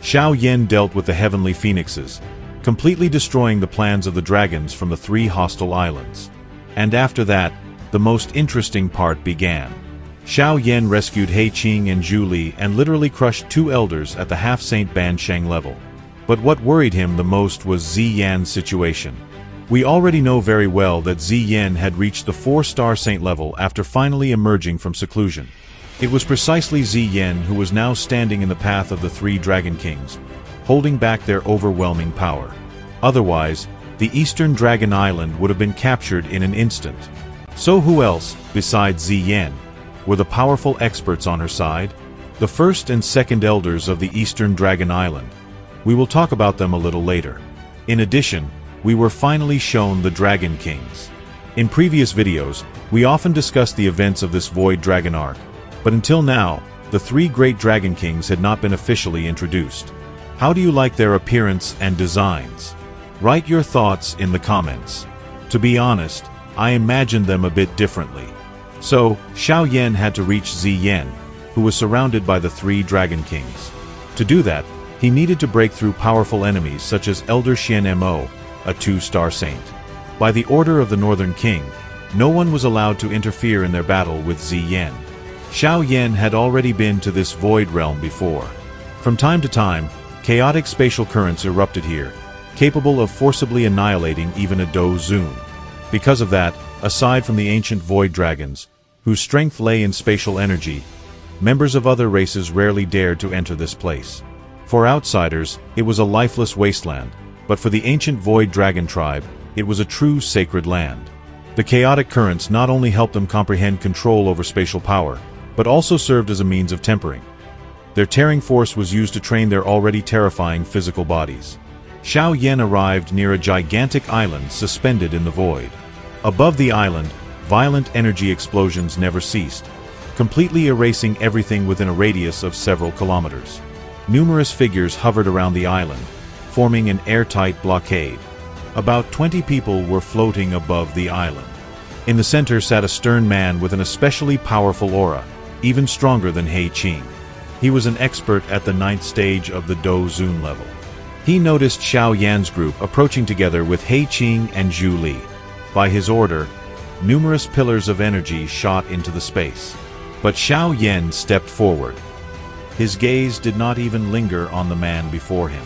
Xiao Yan dealt with the heavenly phoenixes, completely destroying the plans of the dragons from the 3 hostile islands. And after that, the most interesting part began. Xiao Yan rescued He Qing and Zhu Li and literally crushed 2 elders at the half-saint Ban Sheng level. But what worried him the most was Ziyan's situation. We already know very well that Ziyan had reached the 4-star saint level after finally emerging from seclusion. It was precisely Ziyan who was now standing in the path of the 3 Dragon Kings, holding back their overwhelming power. Otherwise, the Eastern Dragon Island would have been captured in an instant. So who else, besides Ziyan, were the powerful experts on her side? The 1st and 2nd elders of the Eastern Dragon Island. We will talk about them a little later. In addition, we were finally shown the Dragon Kings. In previous videos, we often discussed the events of this Void Dragon arc, but until now, the 3 great Dragon Kings had not been officially introduced. How do you like their appearance and designs? Write your thoughts in the comments. To be honest, I imagined them a bit differently. So, Xiao Yan had to reach Ziyan, who was surrounded by the 3 Dragon Kings. To do that, he needed to break through powerful enemies such as Elder Xian Mo, a 2-star saint. By the order of the Northern King, no one was allowed to interfere in their battle with Ziyan. Xiao Yan had already been to this void realm before. From time to time, chaotic spatial currents erupted here, capable of forcibly annihilating even a Do Zun. Because of that, aside from the ancient void dragons, whose strength lay in spatial energy, members of other races rarely dared to enter this place. For outsiders, it was a lifeless wasteland, but for the ancient void dragon tribe, it was a true sacred land. The chaotic currents not only helped them comprehend control over spatial power, but also served as a means of tempering. Their tearing force was used to train their already terrifying physical bodies. Xiao Yan arrived near a gigantic island suspended in the void. Above the island, violent energy explosions never ceased, completely erasing everything within a radius of several kilometers. Numerous figures hovered around the island, forming an airtight blockade. About 20 people were floating above the island. In the center sat a stern man with an especially powerful aura, even stronger than He Qing. He was an expert at the 9th stage of the Do Zun level. He noticed Xiao Yan's group approaching together with He Qing and Zhu Li. By his order, numerous pillars of energy shot into the space. But Xiao Yan stepped forward. His gaze did not even linger on the man before him.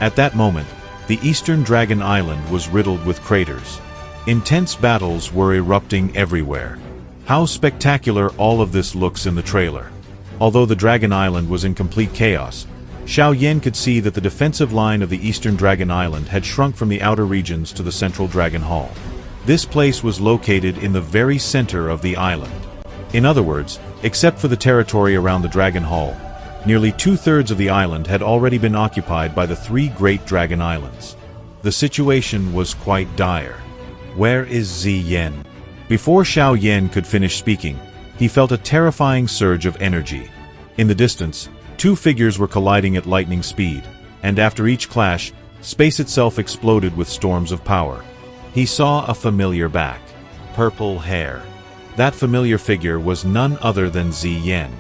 At that moment, the Eastern Dragon Island was riddled with craters. Intense battles were erupting everywhere. How spectacular all of this looks in the trailer. Although the Dragon Island was in complete chaos, Xiao Yan could see that the defensive line of the Eastern Dragon Island had shrunk from the outer regions to the central Dragon Hall. This place was located in the very center of the island. In other words, except for the territory around the Dragon Hall, nearly 2/3 of the island had already been occupied by the 3 great Dragon Islands. The situation was quite dire. Where is Ziyan? Before Xiao Yan could finish speaking, he felt a terrifying surge of energy. In the distance, 2 figures were colliding at lightning speed, and after each clash, space itself exploded with storms of power. He saw a familiar back. Purple hair. That familiar figure was none other than Ziyan.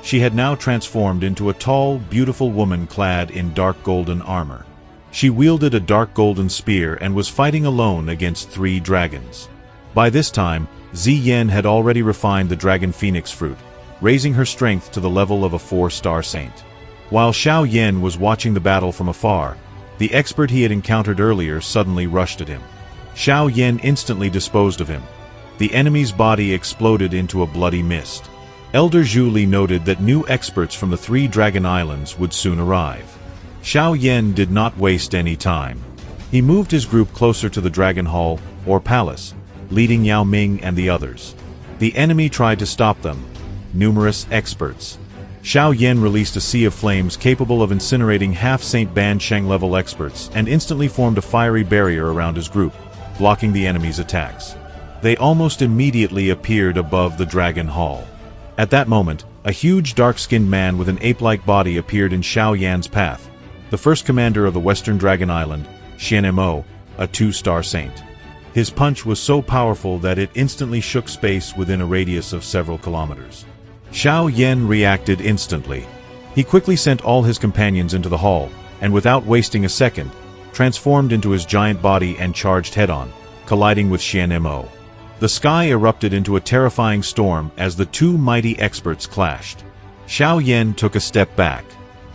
She had now transformed into a tall, beautiful woman clad in dark golden armor. She wielded a dark golden spear and was fighting alone against 3 dragons. By this time, Ziyan had already refined the dragon phoenix fruit, raising her strength to the level of a 4-star saint. While Xiao Yan was watching the battle from afar, the expert he had encountered earlier suddenly rushed at him. Xiao Yan instantly disposed of him. The enemy's body exploded into a bloody mist. Elder Zhu Li noted that new experts from the 3 Dragon Islands would soon arrive. Xiao Yan did not waste any time. He moved his group closer to the Dragon Hall, or palace, leading Yao Ming and the others. The enemy tried to stop them. Numerous experts. Xiao Yan released a sea of flames capable of incinerating half-Saint Ban Sheng level experts and instantly formed a fiery barrier around his group, blocking the enemy's attacks. They almost immediately appeared above the Dragon Hall. At that moment, a huge dark-skinned man with an ape-like body appeared in Xiao Yan's path, the first commander of the Western Dragon Island, Xian Mo, a 2-star saint. His punch was so powerful that it instantly shook space within a radius of several kilometers. Xiao Yan reacted instantly. He quickly sent all his companions into the hall, and without wasting a second, transformed into his giant body and charged head-on, colliding with Xian. The sky erupted into a terrifying storm as the two mighty experts clashed. Xiao Yan took a step back.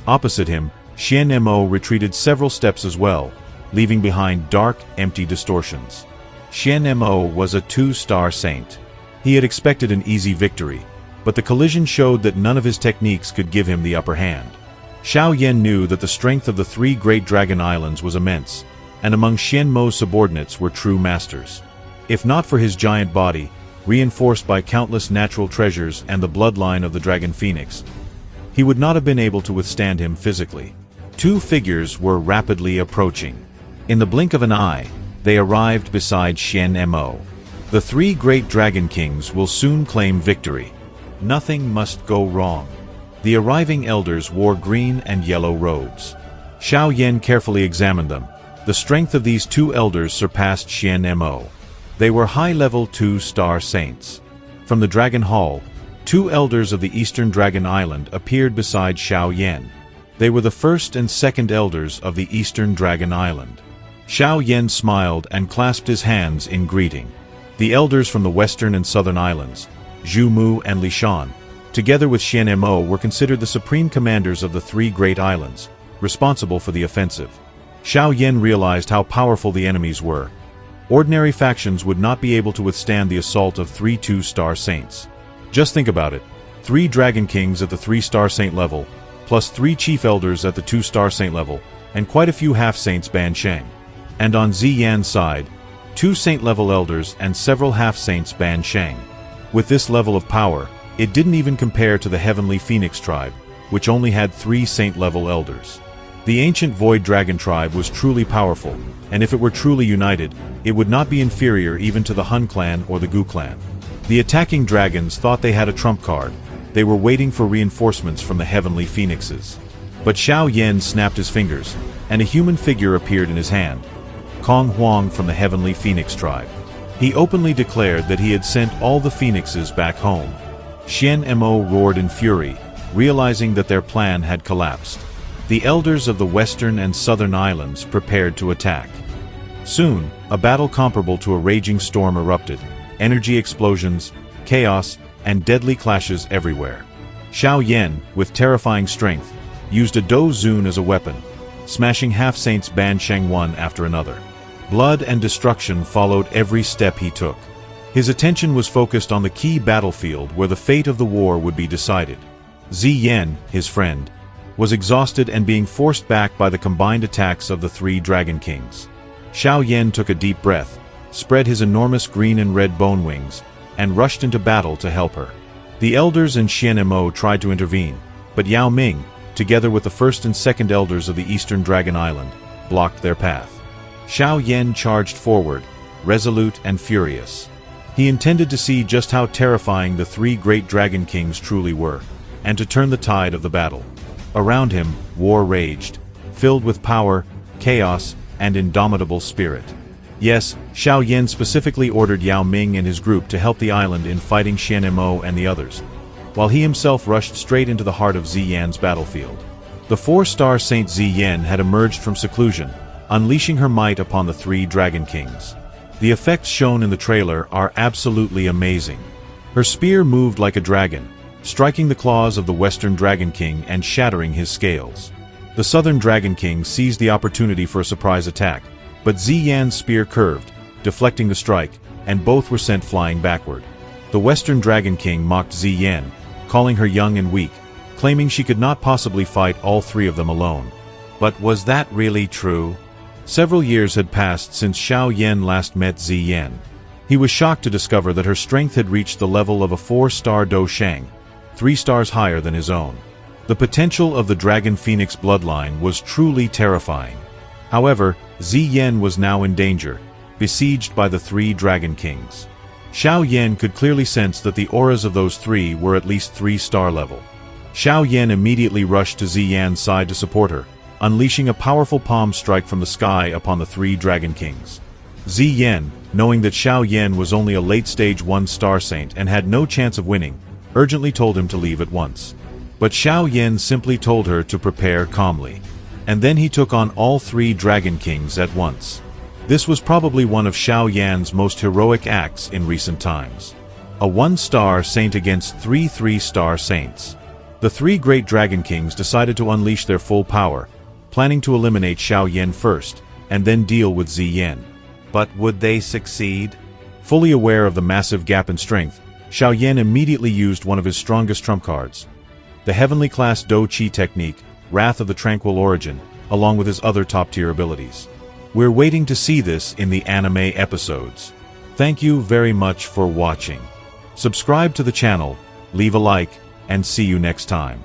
Opposite him, Xian retreated several steps as well, leaving behind dark, empty distortions. Xian was a 2-star saint. He had expected an easy victory, but the collision showed that none of his techniques could give him the upper hand. Xiao Yan knew that the strength of the 3 great dragon islands was immense, and among Xianmo's subordinates were true masters. If not for his giant body, reinforced by countless natural treasures and the bloodline of the dragon phoenix, he would not have been able to withstand him physically. 2 figures were rapidly approaching. In the blink of an eye, they arrived beside Xian. The 3 great dragon kings will soon claim victory. Nothing must go wrong. The arriving elders wore green and yellow robes. Xiao Yan carefully examined them. The strength of these 2 elders surpassed Xian. They were high-level 2-star saints. From the Dragon Hall, 2 elders of the Eastern Dragon Island appeared beside Xiao Yan. They were the first and second elders of the Eastern Dragon Island. Xiao Yan smiled and clasped his hands in greeting. The elders from the Western and Southern Islands, Zhu Mu and Li Shan, together with Xian, were considered the supreme commanders of the 3 great islands, responsible for the offensive. Xiao Yan realized how powerful the enemies were. Ordinary factions would not be able to withstand the assault of 3 2-star saints. Just think about it. 3 dragon kings at the 3-star saint level, plus 3 chief elders at the 2-star saint level, and quite a few half-saints banned Sheng. And on Ziyan's side, 2 saint-level elders and several half-saints banned Sheng. With this level of power, it didn't even compare to the Heavenly Phoenix tribe, which only had 3 saint-level elders. The ancient Void Dragon tribe was truly powerful, and if it were truly united, it would not be inferior even to the Hun clan or the Gu clan. The attacking dragons thought they had a trump card. They were waiting for reinforcements from the Heavenly Phoenixes. But Xiao Yan snapped his fingers, and a human figure appeared in his hand. Kong Huang from the Heavenly Phoenix tribe. He openly declared that he had sent all the phoenixes back home. Xian roared in fury, realizing that their plan had collapsed. The elders of the Western and Southern Islands prepared to attack. Soon, a battle comparable to a raging storm erupted. Energy explosions, chaos, and deadly clashes everywhere. Xiao Yan, with terrifying strength, used a Do Zun as a weapon, smashing half-saints banned Sheng one after another. Blood and destruction followed every step he took. His attention was focused on the key battlefield where the fate of the war would be decided. Ziyan, his friend, was exhausted and being forced back by the combined attacks of the 3 dragon kings. Xiao Yan took a deep breath, spread his enormous green and red bone wings, and rushed into battle to help her. The elders and Xian tried to intervene, but Yao Ming, together with the first and second elders of the Eastern Dragon Island, blocked their path. Xiao Yan charged forward, resolute and furious. He intended to see just how terrifying the 3 great dragon kings truly were, and to turn the tide of the battle. Around him, war raged, filled with power, chaos, and indomitable spirit. Yes, Xiao Yan specifically ordered Yao Ming and his group to help the island in fighting Xian and the others, while he himself rushed straight into the heart of Ziyan's battlefield. The 4-star Saint Ziyan had emerged from seclusion, unleashing her might upon the 3 dragon kings. The effects shown in the trailer are absolutely amazing. Her spear moved like a dragon, striking the claws of the Western Dragon King and shattering his scales. The Southern Dragon King seized the opportunity for a surprise attack, but Ziyan's spear curved, deflecting the strike, and both were sent flying backward. The Western Dragon King mocked Ziyan, calling her young and weak, claiming she could not possibly fight all 3 of them alone. But was that really true? Several years had passed since Xiao Yan last met Ziyan. He was shocked to discover that her strength had reached the level of a 4-star Do Sheng, 3 stars higher than his own. The potential of the Dragon Phoenix bloodline was truly terrifying. However, Ziyan was now in danger, besieged by the 3 Dragon Kings. Xiao Yan could clearly sense that the auras of those 3 were at least 3-star level. Xiao Yan immediately rushed to Ziyan's side to support her, unleashing a powerful palm strike from the sky upon the 3 Dragon Kings. Ziyan, knowing that Xiao Yan was only a late-stage 1-star saint and had no chance of winning, urgently told him to leave at once. But Xiao Yan simply told her to prepare calmly. And then he took on all 3 Dragon Kings at once. This was probably one of Xiao Yan's most heroic acts in recent times. A 1-star saint against 3 3-star saints. The 3 great Dragon Kings decided to unleash their full power, planning to eliminate Xiao Yan first, and then deal with Ziyan. But would they succeed? Fully aware of the massive gap in strength, Xiao Yan immediately used one of his strongest trump cards. The heavenly class Do Chi technique, Wrath of the Tranquil Origin, along with his other top-tier abilities. We're waiting to see this in the anime episodes. Thank you very much for watching. Subscribe to the channel, leave a like, and see you next time.